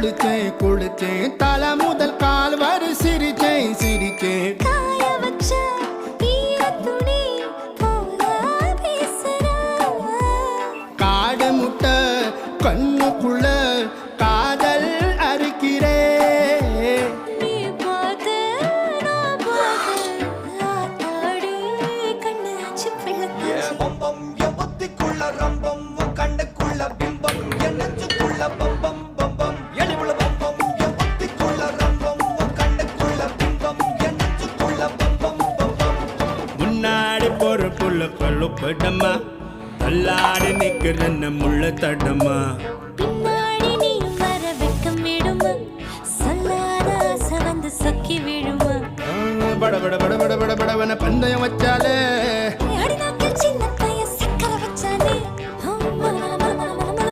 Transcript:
குளிச்சேன் குளிச்சேன் தலை முதல் கால் வரை சிரிச்சேன் சிரிச்சேன் காய வச்ச ஈரத்துணி போல பேசுற காடு முட்டை கண்ணுக்குள்ள காதல் அறுக்கிறே நீ பார்த்து நான் பார்த்து ஆத்தாடி கண்ணு ஆச்சு பிள்ளை பம்பம் என் புத்திக்குள்ள ரம்பம் உன் கண்ணுக்குள்ள பிம்பம் என் நெஞ்சுக்குள்ள பம்பம் பம்பம் எடிவுள்ள பம்பம் என் புத்திக்குள்ள ரம்பம் உன் கண்ணுக்குள்ள பிம்பம் என் நெஞ்சுக்குள்ள பம்பம் பம்பம் முன்னாடி போற புள்ள கழுப்படமா தள்ளாடி நிக்கிறன்ன முள்ள தடமா பின்னாடி நீயும் வர வெட்கம் விடுமா சொல்லாத ஆசை வந்து சொக்கி விழுமா பட பட பட பட பட படவன பந்தயம் வச்சாலே அடி நான்